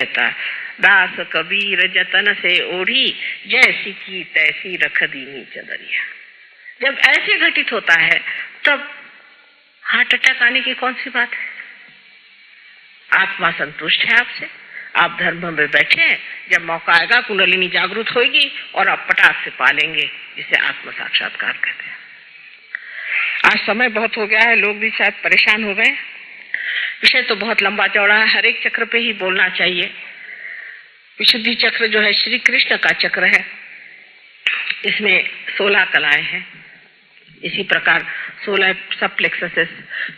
कहता, दास कबीर जतन से ओढ़ी, जैसी की तैसी रख दीनी चदरिया। जब ऐसे घटित होता है तब हार्ट अटैक आने की कौन सी बात है? आत्मा संतुष्ट है आपसे, आप धर्म में बैठे हैं, जब मौका आएगा कुंडलिनी जागृत होगी और आप पटाख से पालेंगे, जिसे आत्म साक्षात्कार कहते हैं। आज समय बहुत हो गया है, लोग भी शायद परेशान हो गए। विषय तो बहुत लंबा चौड़ा है, हर एक चक्र पे ही बोलना चाहिए। विशुद्धि चक्र जो है श्री कृष्ण का चक्र है, इसमें 16 कलाएं हैं। इसी प्रकार 16 सब प्लेक्ससेस,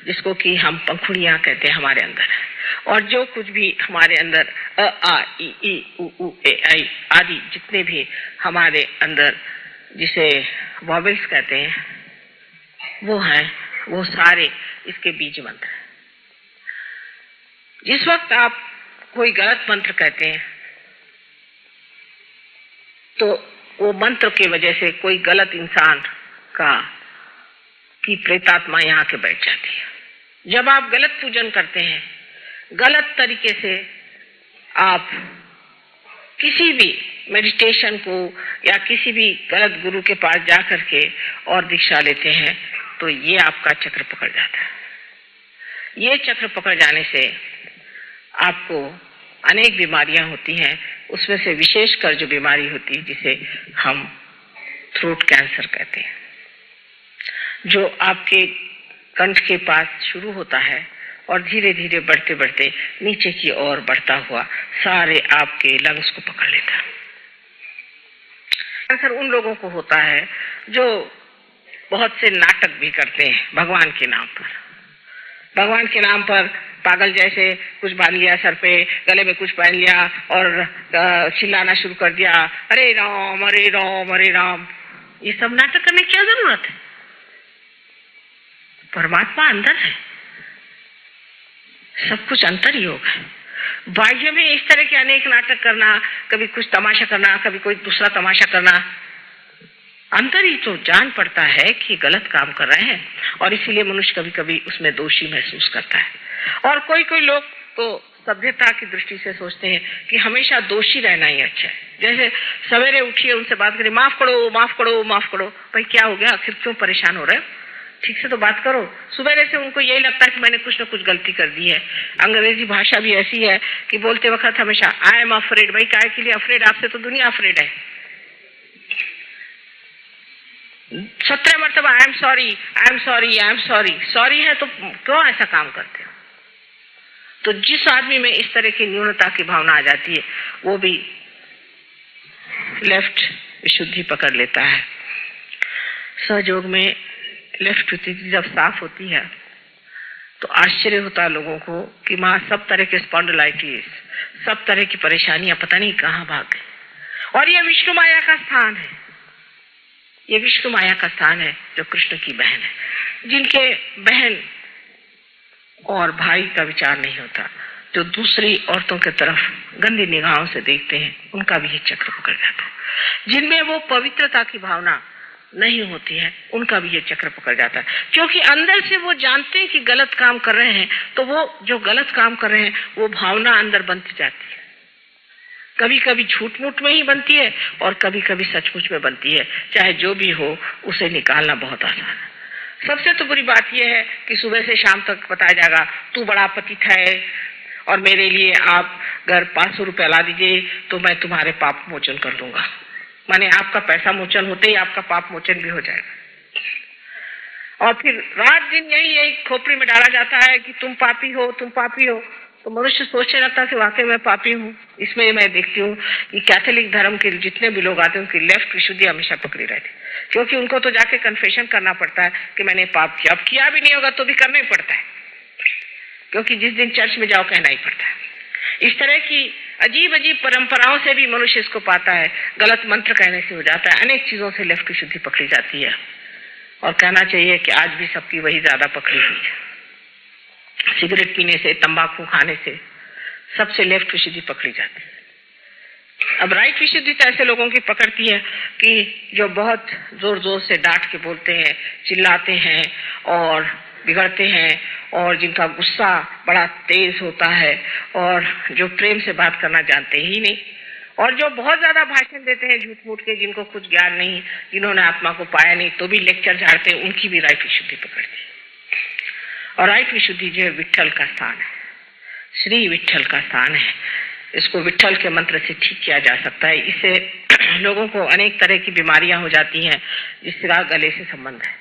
जिसको कि हम पंखुड़ियां कहते हैं, हमारे अंदर है। और जो कुछ भी हमारे अंदर अ आ इ ई उ ऊ ए आई आदि जितने भी हमारे अंदर जिसे वॉवेल्स कहते हैं वो हैं, वो सारे इसके बीज मंत्र हैं। जिस वक्त आप कोई गलत मंत्र कहते हैं तो वो मंत्र की वजह से कोई गलत इंसान की प्रेतात्मा यहाँ के बैठ जाती है। जब आप गलत पूजन करते हैं, गलत तरीके से आप किसी भी मेडिटेशन को या किसी भी गलत गुरु के पास जा करके और दीक्षा लेते हैं, तो ये आपका चक्र पकड़ जाता है। ये चक्र पकड़ जाने से आपको अनेक बीमारियां होती हैं, उसमें से विशेषकर जो बीमारी होती है जिसे हम थ्रोट कैंसर कहते हैं, जो आपके कंठ के पास शुरू होता है और धीरे धीरे बढ़ते बढ़ते नीचे की ओर बढ़ता हुआ सारे आपके लंग्स को पकड़ लेता है। कैंसर उन लोगों को होता है जो बहुत से नाटक भी करते हैं भगवान के नाम पर। भगवान के नाम पर पागल जैसे कुछ बांध लिया सर पे, गले में कुछ पहन लिया और चिल्लाना शुरू कर दिया, अरे राम अरे राम अरे राम। ये सब नाटक करने की क्या जरूरत है? परमात्मा अंदर है, सब कुछ अंतर योग है। बाह्य में इस तरह के अनेक नाटक करना, कभी कुछ तमाशा करना, कभी कोई दूसरा तमाशा करना, अंतर ही तो जान पड़ता है कि गलत काम कर रहे हैं, और इसीलिए मनुष्य कभी कभी उसमें दोषी महसूस करता है। और कोई कोई लोग तो सभ्यता की दृष्टि से सोचते हैं कि हमेशा दोषी रहना ही अच्छा है। जैसे सवेरे उठिए, उनसे बात करिए, माफ करो माफ करो माफ करो। भाई क्या हो गया, आखिर क्यों परेशान हो रहे हो? ठीक से तो बात करो। सुबह से उनको यही लगता है कि मैंने कुछ न कुछ गलती कर दी है। अंग्रेजी भाषा भी ऐसी है कि बोलते वक्त हमेशा आई एम अफ्रेड। भाई काय के लिए अफ्रेड? आपसे तो दुनिया अफ्रेड है। 17 मरतबा I am sorry I am sorry I am sorry. Sorry है तो क्यों ऐसा काम करते हो? तो जिस आदमी में इस तरह की न्यूनता की भावना आ जाती है, वो भी लेफ्ट विशुद्धि पकड़ लेता है। सहयोग में लेफ्ट विशुद्धि जब साफ होती है तो आश्चर्य होता है लोगों को कि माँ सब तरह के स्पॉन्डिलाइटिस, सब तरह की परेशानियां पता नहीं कहाँ भाग गई। और यह विष्णु माया का स्थान है, ये विष्णु माया का स्थान है जो कृष्ण की बहन है, जिनके बहन और भाई का विचार नहीं होता, जो दूसरी औरतों की तरफ गंदी निगाहों से देखते हैं, उनका भी ये चक्र पकड़ जाता है। जिनमें वो पवित्रता की भावना नहीं होती है, उनका भी ये चक्र पकड़ जाता है। क्योंकि अंदर से वो जानते हैं कि गलत काम कर रहे हैं, तो वो जो गलत काम कर रहे हैं वो भावना अंदर बनती जाती है। कभी कभी झूठ मूठ में ही बनती है और कभी कभी सचमुच में बनती है। चाहे जो भी हो, उसे निकालना बहुत आसान है। सबसे तो बुरी बात यह है कि सुबह से शाम तक बताया जाएगा तू बड़ा पतित है और मेरे लिए आप घर 500 रुपया ला दीजिए तो मैं तुम्हारे पाप मोचन कर दूंगा। माने आपका पैसा मोचन होते ही आपका पाप मोचन भी हो जाएगा। और फिर रात दिन यही खोपड़ी में डाला जाता है कि तुम पापी हो तुम पापी हो। तो मनुष्य सोचने लगता है कि वाकई मैं पापी हूँ। इसमें मैं देखती हूँ कि कैथोलिक धर्म के जितने भी लोग आते हैं उनकी लेफ्ट विशुद्धि हमेशा पकड़ी रहती, क्योंकि उनको तो जाके कन्फेशन करना पड़ता है कि मैंने पाप किया। अब किया भी नहीं होगा तो भी करना ही पड़ता है, क्योंकि जिस दिन चर्च में जाओ कहना ही पड़ता है। इस तरह की अजीब अजीब परंपराओं से भी मनुष्य इसको पाता है। गलत मंत्र कहने से हो जाता है, अनेक चीजों से लेफ्ट विशुद्धि पकड़ी जाती है। और कहना चाहिए कि आज भी सबकी वही ज्यादा पकड़ी हुई है। सिगरेट पीने से, तंबाकू खाने से सबसे लेफ्ट विशुद्धि पकड़ी जाती है। अब राइट विशुद्धि तो ऐसे लोगों की पकड़ती है कि जो बहुत जोर जोर से डांट के बोलते हैं, चिल्लाते हैं और बिगड़ते हैं और जिनका गुस्सा बड़ा तेज होता है और जो प्रेम से बात करना जानते ही नहीं और जो बहुत ज्यादा भाषण देते हैं झूठ मूठ के, जिनको कुछ ज्ञान नहीं, जिन्होंने आत्मा को पाया नहीं तो भी लेक्चर झाड़ते हैं, उनकी भी राइट विशुद्धि पकड़ती है। और राइट विशुद्धि जो है विट्ठल का स्थान है, श्री विट्ठल का स्थान है। इसको विट्ठल के मंत्र से ठीक किया जा सकता है। इससे लोगों को अनेक तरह की बीमारियां हो जाती हैं जिसका गले से संबंध है।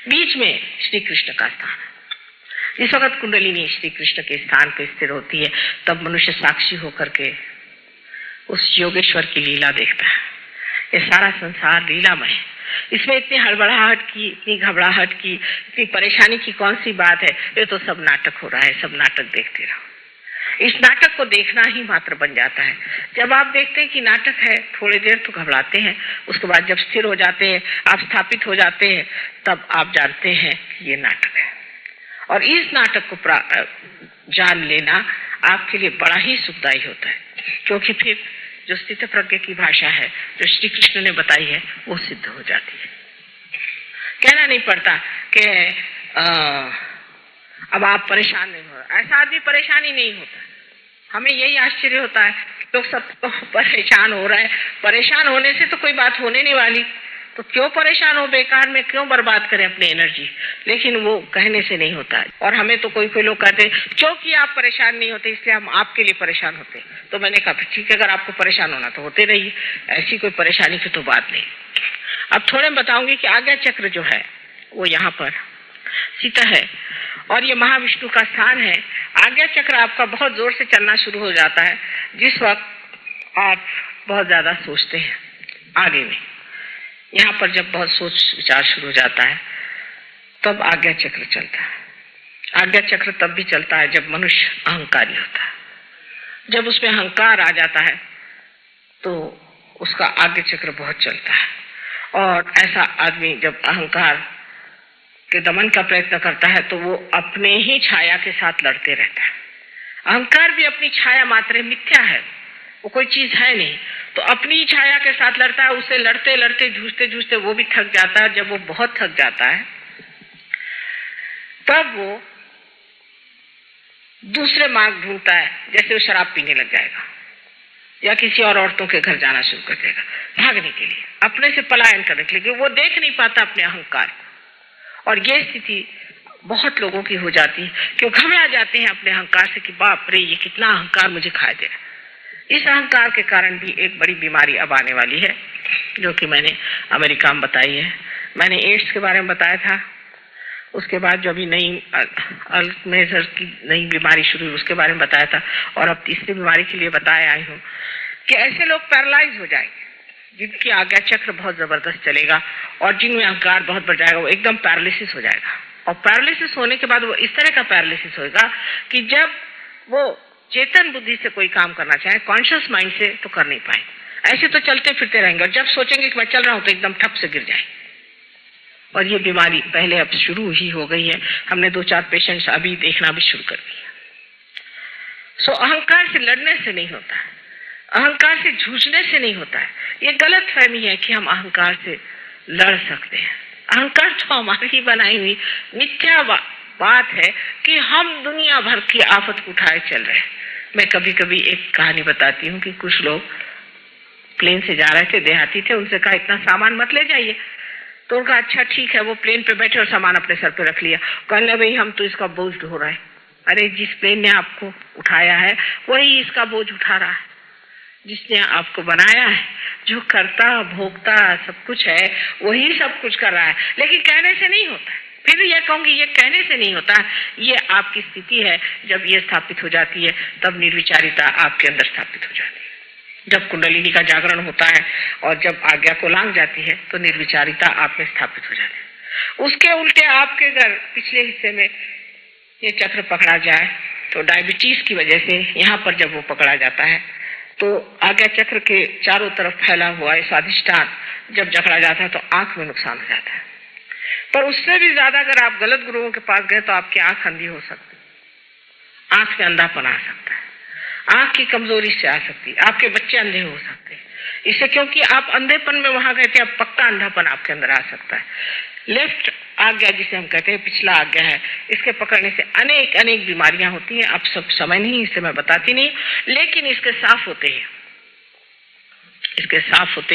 बीच में श्री कृष्ण का स्थान है। जिस वक्त कुंडलिनी श्री कृष्ण के स्थान पर स्थिर होती है तब मनुष्य साक्षी होकर के उस योगेश्वर की लीला देखता है। ये सारा संसार लीलामय है। इसमें इतनी हड़बड़ाहट की, इतनी घबराहट की, इतनी परेशानी की कौन सी बात है? ये तो सब नाटक हो रहा है, सब नाटक देखते रहो। इस नाटक को देखना ही मात्र बन जाता है। जब आप देखते हैं कि नाटक है, थोड़ी देर तो घबराते हैं, उसके बाद जब स्थिर हो जाते हैं, आप स्थापित हो जाते हैं, तब आप जानते हैं कि ये नाटक है। और इस नाटक को जान लेना आपके लिए बड़ा ही सुखदायी होता है, क्योंकि फिर जो स्थित प्रज्ञ की भाषा है जो श्री कृष्ण ने बताई है वो सिद्ध हो जाती है। कहना नहीं पड़ता कि अब आप परेशान नहीं हो रहे। ऐसा आदमी परेशान ही नहीं होता। हमें यही आश्चर्य होता है, लोग सब तो परेशान हो रहा है। परेशान होने से तो कोई बात होने नहीं वाली, तो क्यों परेशान हो, बेकार में क्यों बर्बाद करें अपनी एनर्जी। लेकिन वो कहने से नहीं होता है। और हमें तो कोई लोग कहते हैं क्योंकि आप परेशान नहीं होते इसलिए हम आपके लिए परेशान होते। तो मैंने कहा ठीक है, अगर आपको परेशान होना तो होते रहिए, ऐसी कोई परेशानी की तो बात नहीं। अब थोड़े बताऊंगी कि आज्ञा चक्र जो है वो यहाँ पर सीता है और ये महाविष्णु का स्थान है। आज्ञा चक्र आपका बहुत जोर से चलना शुरू हो जाता है जिस वक्त आप बहुत ज्यादा सोचते हैं आगे में। यहाँ पर जब बहुत सोच विचार शुरू हो जाता है तब आज्ञा चक्र चलता है। आज्ञा चक्र तब भी चलता है जब मनुष्य अहंकारी होता है। जब उसमें अहंकार आ जाता है तो उसका आज्ञा चक्र बहुत चलता है। और ऐसा आदमी जब अहंकार के दमन का प्रयत्न करता है तो वो अपने ही छाया के साथ लड़ते रहता है। अहंकार भी अपनी छाया मात्र मिथ्या है, वो कोई चीज है नहीं, तो अपनी छाया के साथ लड़ता है। उससे लड़ते लड़ते जूझते जूझते वो भी थक जाता है। जब वो बहुत थक जाता है तब वो दूसरे मार्ग ढूंढता है, जैसे वो शराब पीने लग जाएगा या किसी और औरतों के घर जाना शुरू कर देगा भागने के लिए, अपने से पलायन करने के लिए। वो देख नहीं पाता अपने अहंकार को। और ये स्थिति बहुत लोगों की हो जाती है कि वो घबरा जाते हैं अपने अहंकार से कि बाप रे ये कितना अहंकार मुझे खा दे। इस अहंकार के कारण भी एक बड़ी बीमारी अब आने वाली है जो कि मैंने अमेरिका में बताई है। मैंने एड्स के बारे में बताया था, उसके बाद जो अभी नई अल्जाइमर की नई बीमारी शुरू हुई उसके बारे में बताया था, और अब तीसरी बीमारी के लिए बताया आई हूँ कि ऐसे लोग पैरालाइज हो जाएंगे जिनकी आज्ञा चक्र बहुत जबरदस्त चलेगा और जिनमें अहंकार बहुत बढ़ जाएगा, वो एकदम पैरालिसिस हो जाएगा। और पैरालिसिस होने के बाद वो इस तरह का पैरालिसिस होगा कि जब वो चेतन बुद्धि से कोई काम करना चाहे, कॉन्शियस माइंड से, तो कर नहीं पाए। ऐसे तो चलते फिरते रहेंगे और जब सोचेंगे कि मैं चल रहा हूं तो एकदम ठप से गिर जाएंगे। और ये बीमारी पहले अब शुरू ही हो गई है। हमने 2-4 पेशेंट्स अभी देखना भी शुरू कर दिया। सो अहंकार से लड़ने से नहीं होता है, अहंकार से जूझने से नहीं होता है। ये गलत फहमी है कि हम अहंकार से लड़ सकते हैं। अहंकार तो हमारी ही बनाई हुई मिथ्या बात है कि हम दुनिया भर की आफत को उठाए चल रहे हैं। मैं कभी कभी एक कहानी बताती हूँ कि कुछ लोग प्लेन से जा रहे थे, देहाती थे, उनसे कहा इतना सामान मत ले जाइए। तो उनका अच्छा ठीक है, वो प्लेन पे बैठे और सामान अपने सर पे रख लिया। कहने भाई हम तो इसका बोझ ढो रहे हैं। अरे जिस प्लेन ने आपको उठाया है वही इसका बोझ उठा रहा है। जिसने आपको बनाया है, जो करता भोगता सब कुछ है, वही सब कुछ कर रहा है। लेकिन कहने से नहीं होता। फिर ये कहूंगी ये कहने से नहीं होता, ये आपकी स्थिति है। जब ये स्थापित हो जाती है तब निर्विचारिता आपके अंदर स्थापित हो जाती है। जब कुंडलिनी का जागरण होता है और जब आज्ञा को लांघ जाती है तो निर्विचारिता आप में स्थापित हो जाती है। उसके उल्टे आपके अगर पिछले हिस्से में ये चक्र पकड़ा जाए तो डायबिटीज की वजह से यहाँ पर जब वो पकड़ा जाता है तो आज्ञा चक्र के चारों तरफ फैला हुआ है स्वाधिष्ठान जब जकड़ा जाता है तो आंख में नुकसान हो जाता है। पर उससे भी ज्यादा अगर आप गलत गुरुओं के पास गए तो आपकी आंख अंधी हो सकती, आंख में अंधापन आ सकता है, आंख की कमजोरी से आ सकती, आपके बच्चे अंधे हो सकते हैं। इससे क्योंकि आप अंधेपन में वहां गए थे, अब पक्का अंधापन आपके अंदर आ सकता है। लेफ्ट आज्ञा जिसे हम कहते हैं पिछला आज्ञा है, इसके पकड़ने से अनेक अनेक बीमारियां होती हैं। अब सब समय नहीं, इससे मैं बताती नहीं, लेकिन इसके साफ होते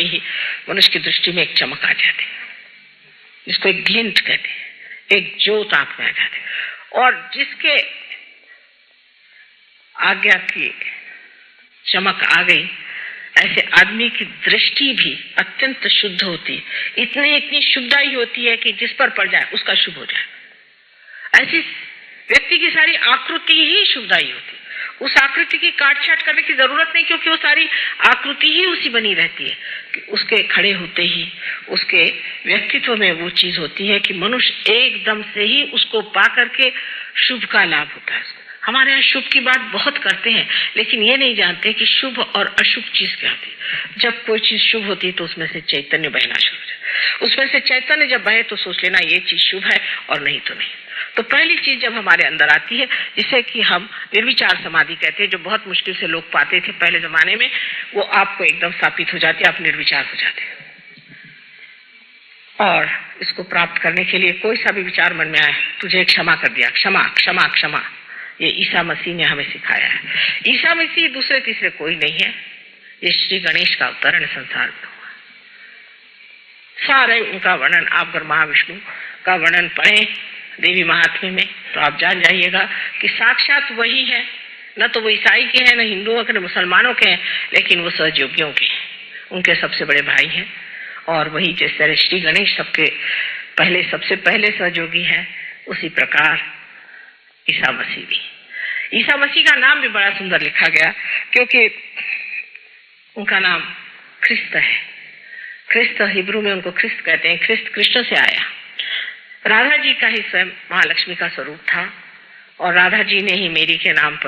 ही मनुष्य की दृष्टि में एक चमक आ जाती है, जिसको एक ग्लिंट कहते हैं, एक ज्योत आंख में आ जाती है। और जिसके आज्ञा की चमक आ गई, ऐसे आदमी की दृष्टि भी अत्यंत शुद्ध होती, इतनी शुद्धाई होती है कि जिस पर पड़ जाए उसका शुभ हो जाए। ऐसी व्यक्ति की सारी आकृति ही शुद्धाई होती, उस आकृति की काट छाट करने की जरूरत नहीं, क्योंकि वो सारी आकृति ही उसी बनी रहती है। उसके खड़े होते ही उसके व्यक्तित्व में वो चीज होती है कि मनुष्य एकदम से ही उसको पा करके शुभ का लाभ होता है। हमारे यहाँ शुभ की बात बहुत करते हैं, लेकिन ये नहीं जानते कि शुभ और अशुभ चीज क्या होती है। जब कोई चीज शुभ होती है तो उसमें से चैतन्य बहना शुरू हो जाता है। उसमें से चैतन्य जब बहे तो सोच लेना ये चीज शुभ है और नहीं तो नहीं। तो पहली चीज जब हमारे अंदर आती है, जिसे कि हम निर्विचार समाधि कहते हैं, जो बहुत मुश्किल से लोग पाते थे पहले जमाने में, वो आपको एकदम स्थापित हो जाती है, आप निर्विचार हो जाते हैं। और इसको प्राप्त करने के लिए कोई सा भी विचार मन में आए, तुझे क्षमा कर दिया, क्षमा क्षमा क्षमा, ये ईसा मसीह ने हमें सिखाया है। ईसा मसीह दूसरे तीसरे कोई नहीं है, ये श्री गणेश का अवतरण संसार में हुआ। सारे उनका वर्णन आप अगर महाविष्णु का वर्णन पढ़ें देवी महात्म्य में, तो आप जान जाइएगा कि साक्षात वही है। न तो वो ईसाई के हैं, न हिंदुओं के, न मुसलमानों के हैं, लेकिन वो सहयोगियों के, उनके सबसे बड़े भाई हैं। और वही जिस तरह श्री गणेश सबसे पहले सहयोगी हैं, उसी प्रकार ईसा मसीह भी। ईसा मसीह का नाम भी बड़ा सुंदर लिखा गया, क्योंकि उनका नाम ख्रिस्त है। ख्रिस्त हिब्रू में उनको ख्रिस्त कहते हैं। ख्रिस्त कृष्ण से आया। राधा जी का ही स्वयं महालक्ष्मी का स्वरूप था, और राधा जी ने ही मेरी के नाम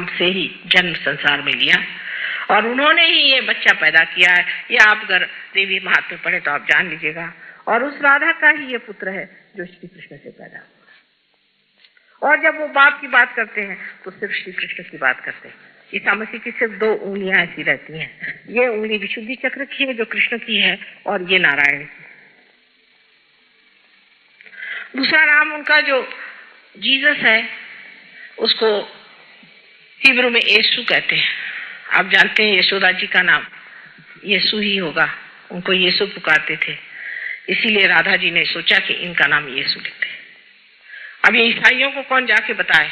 से ही जन्म संसार में लिया, और उन्होंने ही ये बच्चा पैदा किया है। ये आप अगर देवी महात्म्य पढ़े तो आप जान लीजिएगा। और उस राधा का ही ये पुत्र है जो श्री कृष्ण से पैदा हुआ। और जब वो बाप की बात करते हैं तो सिर्फ श्री कृष्ण की बात करते हैं। ईसा मसीह की सिर्फ 2 उंगलियां ऐसी रहती हैं। ये उंगली विशुद्धि चक्र की है जो कृष्ण की है, और ये नारायण की। दूसरा नाम उनका जो जीसस है, उसको हिब्रू में यीशु कहते हैं। आप जानते हैं यशोदा जी का नाम यीशु ही होगा, उनको यीशु पुकारते थे, इसीलिए राधा जी ने सोचा कि इनका नाम यीशु लिखते हैं। अब ये ईसाइयों को कौन जाके बताए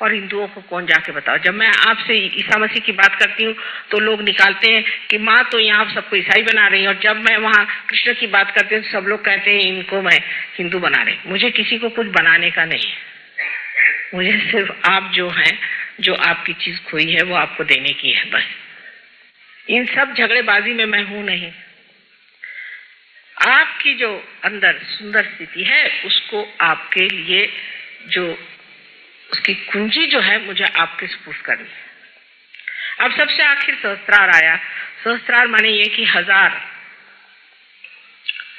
और हिंदुओं को कौन जाके बताओ। जब मैं आपसे ईसा मसीह की बात करती हूँ तो लोग निकालते हैं कि माँ तो यहाँ सबको ईसाई बना रही है, और जब मैं वहाँ कृष्ण की बात करती हूँ तो सब लोग कहते हैं इनको मैं हिंदू बना रही। मुझे किसी को कुछ बनाने का नहीं है, मुझे सिर्फ आप जो हैं, जो आपकी चीज खोई है वो आपको देने की है, बस। इन सब झगड़ेबाजी में मैं हूं नहीं। आपकी जो अंदर सुंदर स्थिति है उसको आपके लिए जो उसकी कुंजी जो है मुझे आपके सुपुर्द करनी है। अब सबसे आखिर सहस्त्रार आया। सहस्त्रार माने ये कि 1000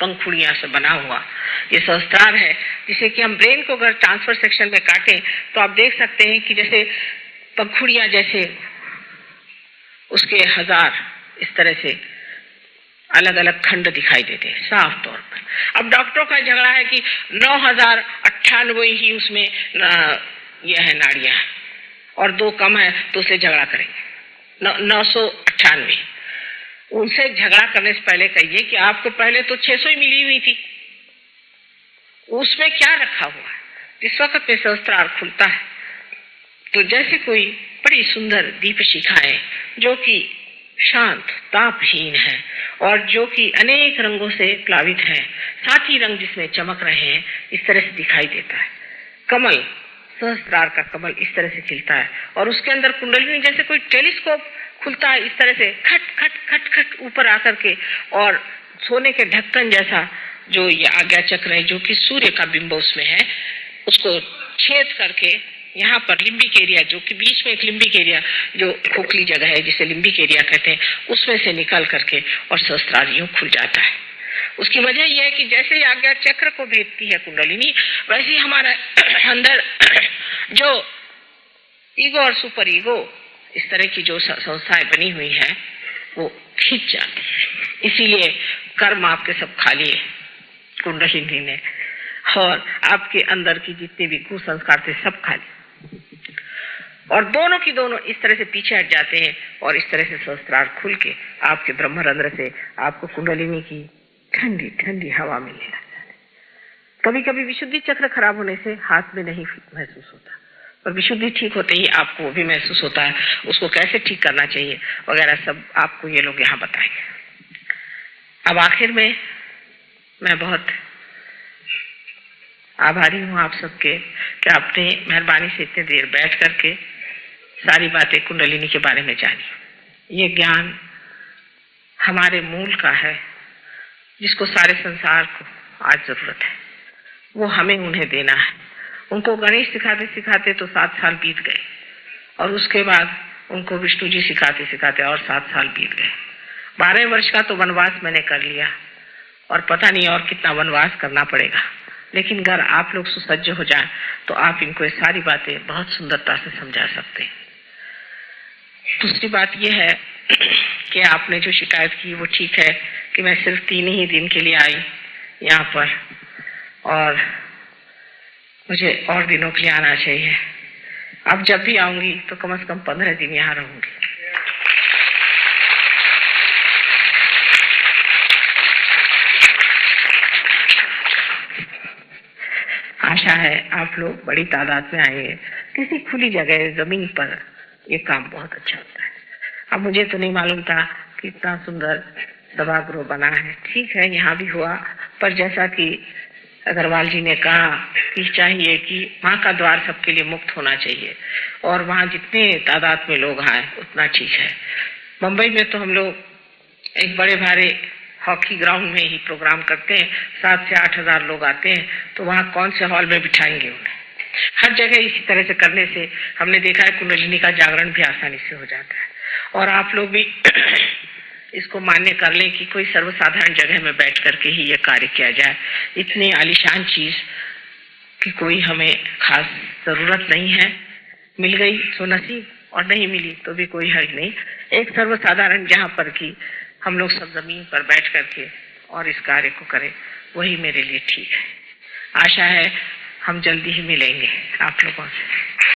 पंखुड़ियां से बना हुआ ये सहस्त्रार है, जिसे कि हम ब्रेन को अगर ट्रांसफर सेक्शन में काटें तो आप देख सकते हैं कि जैसे पंखुड़ियां जैसे उसके 1000 इस तरह से अलग अलग खंड दिखाई देते हैं साफ तौर पर। अब डॉक्टरों का झगड़ा है कि 9098 ही उसमें यह है नाड़ियां, और 2 कम है तो उससे झगड़ा करेंगे। 998। उनसे झगड़ा करने से पहले कहिए कि आपको पहले तो 600 ही मिली हुई थी, उसमें क्या रखा हुआ है। जिस वक्त में सहस्त्रार खुलता है तो जैसे कोई बड़ी सुंदर दीप शिखाएं जो कि शांत तापहीन है और जो कि अनेक रंगों से प्लावित है, साथ ही रंग जिसमें चमक रहे हैं, इस तरह से दिखाई देता है। कमल, सहस्त्रार का कमल इस तरह से खिलता है, और उसके अंदर कुंडलिनी जैसे कोई टेलीस्कोप खुलता है, इस तरह से खट खट खट खट ऊपर आकर के, और सोने के ढक्कन जैसा जो ये आज्ञा चक्र है जो कि सूर्य का बिंब उसमें है, उसको छेद करके यहाँ पर लिम्बिक एरिया, जो कि बीच में एक लिम्बिक एरिया जो खोखली जगह है जिसे लिम्बिक एरिया कहते हैं, उसमें से निकल करके और सहस्त्रार यूं खुल जाता है। उसकी वजह यह है कि जैसे ही आज्ञा चक्र को भेदती है कुंडलिनी, वैसे ही हमारा अंदर जो ईगो और सुपर ईगो इस तरह की जो संस्थाएं बनी हुई है वो खिंच जाती है। इसीलिए कर्म आपके सब खाली है कुंडलिनी ने, और आपके अंदर की जितने भी कुसंस्कार थे सब खाली, और दोनों की दोनों इस तरह से पीछे हट जाते हैं और इस तरह से सहस्त्रार खुल के आपके ब्रह्मरंध्र से आपको कुंडलिनी की ठंडी ठंडी हवा मिलने लग जाती। कभी कभी विशुद्धि चक्र खराब होने से हाथ में नहीं महसूस होता, और विशुद्धि ठीक होते ही आपको वो भी महसूस होता है, उसको कैसे ठीक करना चाहिए वगैरह सब आपको ये लोग यहाँ बताएंगे। अब आखिर में मैं बहुत आभारी हूँ आप सबके कि आपने मेहरबानी से इतने देर बैठ करके सारी बातें कुंडलिनी के बारे में जानी। ये ज्ञान हमारे मूल का है जिसको सारे संसार को आज जरूरत है, वो हमें उन्हें देना है। उनको गणेश सिखाते सिखाते तो 7 साल बीत गए, और उसके बाद उनको विष्णु जी सिखाते सिखाते और 7 साल बीत गए। 12 वर्ष का तो वनवास मैंने कर लिया, और पता नहीं और कितना वनवास करना पड़ेगा, लेकिन अगर आप लोग सुसज्ज हो जाएं तो आप इनको ये सारी बातें बहुत सुंदरता से समझा सकते हैं। दूसरी बात यह है कि आपने जो शिकायत की वो ठीक है कि मैं सिर्फ 3 ही दिन के लिए आई यहाँ पर, और मुझे और दिनों के लिए आना चाहिए। अब जब भी आऊंगी तो कम से कम 15 दिन यहाँ रहूंगी। आशा है आप लोग बड़ी तादाद में आएंगे। किसी खुली जगह जमीन पर ये काम बहुत अच्छा होता है। अब मुझे तो नहीं मालूम था कि इतना सुंदर सभागृह बना है। ठीक है, यहाँ भी हुआ, पर जैसा कि अग्रवाल जी ने कहा कि चाहिए कि वहाँ का द्वार सबके लिए मुक्त होना चाहिए, और वहाँ जितने तादाद में लोग आए उतना ठीक है। मुंबई में तो हम लोग एक बड़े भारी हॉकी ग्राउंड में ही प्रोग्राम करते हैं, 7 से 8 हजार लोग आते हैं, तो वहाँ कौन से हॉल में बिठाएंगे उन्हें। हर जगह इसी तरह से करने से हमने देखा है कुंडलिनी का जागरण भी आसानी से हो जाता है। और आप लोग भी इसको मान्य कर लें कि कोई सर्वसाधारण जगह में बैठ करके ही ये कार्य किया जाए। इतनी आलीशान चीज कि कोई हमें खास जरूरत नहीं है, मिल गई तो नसीब, और नहीं मिली तो भी कोई हर्ज नहीं। एक सर्वसाधारण जहाँ पर कि हम लोग सब जमीन पर बैठ करके और इस कार्य को करें, वही मेरे लिए ठीक है। आशा है हम जल्दी ही मिलेंगे आप लोगों से।